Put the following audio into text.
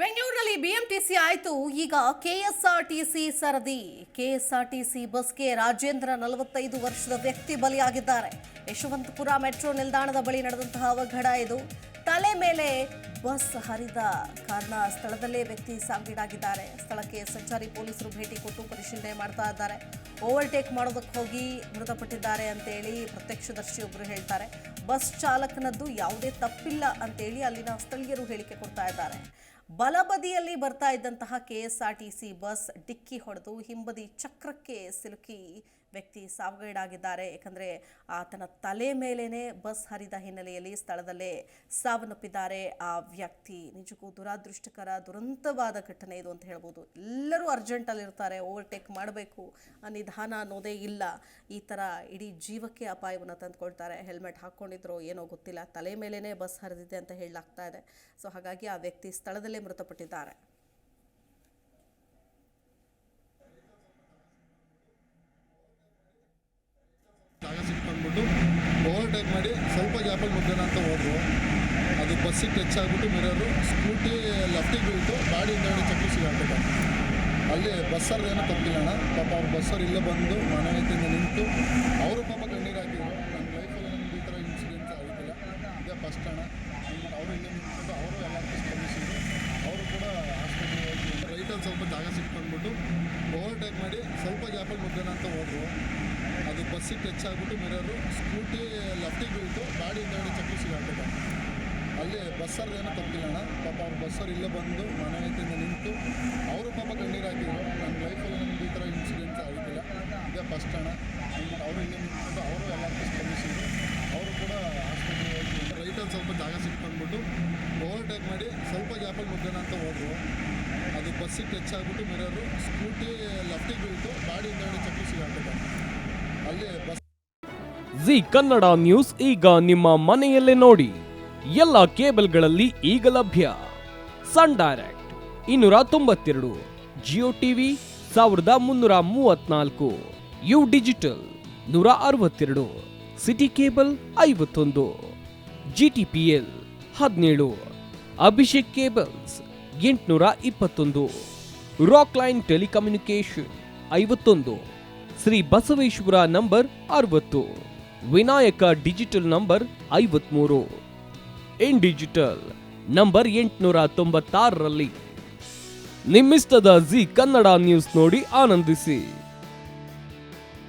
ಬೆಂಗಳೂರಿನಲ್ಲಿ ಬಿಎಂಟಿಸಿ ಆಯಿತು. ಈಗ ಕೆಎಸ್ಆರ್ಟಿಸಿ ಸರದಿ. ಕೆಎಸ್ಆರ್ಟಿಸಿ ಬಸ್ಗೆ ರಾಜೇಂದ್ರ 45 ವರ್ಷದ ವ್ಯಕ್ತಿ ಬಲಿಯಾಗಿದ್ದಾರೆ. ಯಶವಂತಪುರ ಮೆಟ್ರೋ ನಿಲ್ದಾಣದ ಬಳಿ ನಡೆದಂತಹ ಅವಘಡ ಇದು. ತಲೆ ಮೇಲೆ ಬಸ್ ಹರಿದ ಕಾರಣ ಸ್ಥಳದಲ್ಲೇ ವ್ಯಕ್ತಿ ಸಾವಿಗೀಡಾಗಿದ್ದಾರೆ. ಸ್ಥಳಕ್ಕೆ ಸಂಚಾರಿ ಪೊಲೀಸರು ಭೇಟಿ ಕೊಟ್ಟು ಪರಿಶೀಲನೆ ಮಾಡ್ತಾ ಇದ್ದಾರೆ. ಓವರ್ಟೇಕ್ ಮಾಡೋದಕ್ಕೆ ಹೋಗಿ ಮೃತಪಟ್ಟಿದ್ದಾರೆ ಅಂತೇಳಿ ಪ್ರತ್ಯಕ್ಷದರ್ಶಿಯೊಬ್ಬರು ಹೇಳ್ತಾರೆ. ಬಸ್ ಚಾಲಕನದ್ದು ಯಾವುದೇ ತಪ್ಪಿಲ್ಲ ಅಂತೇಳಿ ಅಲ್ಲಿನ ಸ್ಥಳೀಯರು ಹೇಳಿಕೆ ಕೊಡ್ತಾ ಇದ್ದಾರೆ. ಬಲಬದಿಯಲ್ಲಿ ಬರ್ತಾ ಇದ್ದಂತಹ ಕೆಎಸ್ಆರ್ಟಿಸಿ ಬಸ್ ಡಿಕ್ಕಿ ಹೊಡೆದು ಹಿಂಬದಿ ಚಕ್ರಕ್ಕೆ ಸಿಲುಕಿ ವ್ಯಕ್ತಿ ಸಾವಿಗೀಡಾಗಿದ್ದಾರೆ. ಯಾಕಂದರೆ ಆತನ ತಲೆ ಮೇಲೇನೆ ಬಸ್ ಹರಿದ ಹಿನ್ನೆಲೆಯಲ್ಲಿ ಸ್ಥಳದಲ್ಲೇ ಸಾವನ್ನಪ್ಪಿದ್ದಾರೆ ಆ ವ್ಯಕ್ತಿ. ನಿಜಕ್ಕೂ ದುರಾದೃಷ್ಟಕರ ದುರಂತವಾದ ಘಟನೆ ಇದು ಅಂತ ಹೇಳ್ಬೋದು. ಎಲ್ಲರೂ ಅರ್ಜೆಂಟಲ್ಲಿರ್ತಾರೆ, ಓವರ್ಟೇಕ್ ಮಾಡಬೇಕು, ನಿಧಾನ ಅನ್ನೋದೇ ಇಲ್ಲ. ಈ ಥರ ಇಡೀ ಜೀವಕ್ಕೆ ಅಪಾಯವನ್ನು ತಂದುಕೊಳ್ತಾರೆ. ಹೆಲ್ಮೆಟ್ ಹಾಕ್ಕೊಂಡಿದ್ರೋ ಏನೋ ಗೊತ್ತಿಲ್ಲ, ತಲೆ ಮೇಲೇನೆ ಬಸ್ ಹರಿದಿದೆ ಅಂತ ಹೇಳಲಾಗ್ತಾ ಇದೆ. ಸೊ ಹಾಗಾಗಿ ಆ ವ್ಯಕ್ತಿ ಸ್ಥಳದಲ್ಲೇ ಮೃತಪಟ್ಟಿದ್ದಾರೆ. ಬಂದ್ಬಿಟ್ಟು ಓವರ್ಟೇಕ್ ಮಾಡಿ ಸ್ವಲ್ಪ ಗ್ಯಾಪಲ್ಲಿ ಮುಗ್ಗೋಣ ಅಂತ ಹೋದ್ರು. ಅದು ಬಸ್ಸಿಗೆ ಟಚ್ ಆಗಿಬಿಟ್ಟು ಮಿರರು ಸ್ಕೂಟಿ ಲೆಫ್ಟಿಗೆ ಬೀಳ್ತು, ಗಾಡಿ ಹಿಂದೆ ಚಕ್ರ ಸಿಗಾಗ್ತದೆ. ಅಲ್ಲಿ ಬಸ್ಸವ್ರು ಏನೋ ತಪ್ಪಿಲ್ಲಣ್ಣ. ಪಾಪ ಅವ್ರು ಬಸ್ಸವ್ರು ಇಲ್ಲೇ ಬಂದು ಮನೆ ರೀತಿಯಿಂದ ನಿಂತು ಅವರು ಪಾಪ ಕಣ್ಣೀರು ಹಾಕಿದ್ರು. ನನ್ನ ಲೈಫಲ್ಲಿ ನನಗೆ ಈ ಥರ ಇನ್ಸಿಡೆಂಟ್ಸ್ ಆಗಿದ್ದಿಲ್ಲ, ಇದೇ ಫಸ್ಟ್ ಅಣ್ಣ. ಅವರು ಇಲ್ಲೇ ನಿಂತ್ಕೊಂಡು ಅವರು ಎಲ್ಲರಿಗೂ ಸ್ಪಂದಿಸಿದ್ರು. ಅವರು ಕೂಡ ಹಾಸ್ಪಿಟ್ಲಿಗೆ ಹೋಗಿ ರೈಟಲ್ಲಿ ಸ್ವಲ್ಪ ಜಾಗ ಸಿಕ್ಕೊಂಡ್ಬಿಟ್ಟು ಓವರ್ಟೇಕ್ ಮಾಡಿ ಸ್ವಲ್ಪ ಗ್ಯಾಪಲ್ಲಿ ಮುಗ್ಗೋಣ ಅಂತ ಹೋದ್ರು. ಅದು ಬಸ್ಸಿಗೆ ಟಚ್ ಆಗಿಬಿಟ್ಟು ಮಿರರು ಸ್ಕೂಟಿ ಲೆಫ್ಟಿಗೆ ಬೀಳ್ತು, ಗಾಡಿ ಹಿಂದೆ ಚಕ್ರ ಸಿಗಾಗ್ತದೆ. ಅಲ್ಲಿ ಬಸ್ಸವ್ರು ಏನೋ ತಪ್ಪಿಲ್ಲಣ್ಣ. ಪಾಪ ಅವ್ರು ಬಸ್ಸವ್ರು ಇಲ್ಲೇ ಬಂದು ಮನೆ ರೀತಿಯಿಂದ ನಿಂತು ಅವರು ಪಾಪ ಕಣ್ಣೀರು ಹಾಕಿದ್ರು. ನನ್ನ ಲೈಫಲ್ಲಿ ನನಗೆ ಈ ಥರ ಇನ್ಸಿಡೆಂಟ್ಸ್ ಆಗಿದ್ದಿಲ್ಲ, ಇದೇ ಫಸ್ಟ್ ಅಣ್ಣ. ಅವರು ಇಲ್ಲೇ ನಿಂತ್ಕೊಂಡು ಅವರು ಎಲ್ಲರಿಗೂ ಸ್ಪಂದಿಸಿದ್ರು. ಅವರು ಕೂಡ ಹಾಸ್ಪಿಟ್ಲಿಗೆ ಹೋಗಿ ರೈಟಲ್ಲಿ ಸ್ವಲ್ಪ ಜಾಗ ಸಿಕ್ಕೊಂಡ್ಬಿಟ್ಟು ಓವರ್ಟೇಕ್ ಮಾಡಿ ಸ್ವಲ್ಪ ಗ್ಯಾಪಲ್ಲಿ ಮುಗ್ಗೋಣ ಅಂತ ಹೋದ್ರು. ಅದು ಬಸ್ಸಿಗೆ ಟಚ್ ಆಗಿಬಿಟ್ಟು ಮಿರರು ಸ್ಕೂಟಿ ಲೆಫ್ಟಿಗೆ ಬೀಳ್ತು, ಗಾಡಿ ಹಿಂದೆ ಚಕ್ರ ಸಿಗಾಗ್ತದೆ. ಅಲ್ಲಿ ಬಸ್ ಜಿ ಕನ್ನಡ ನ್ಯೂಸ್ ಈಗ ನಿಮ್ಮ ಮನೆಯಲ್ಲೇ ನೋಡಿ. ಎಲ್ಲ ಕೇಬಲ್ಗಳಲ್ಲಿ ಈಗ ಲಭ್ಯ. Sun Direct 292, Jio TV 1334, U Digital 162, City Cable 51, GTPL 17, Abhishek Cables 821, Rock Line telecommunication 51, Shri Basaveshwara number 60, Vinayaka digital number 53, In Digital number 896ರಲ್ಲಿ. ನಿಮ್ಮಿಸ್ತದ ಜಿ ಕನ್ನಡ ನ್ಯೂಸ್ ನೋಡಿ ಆನಂದಿಸಿ.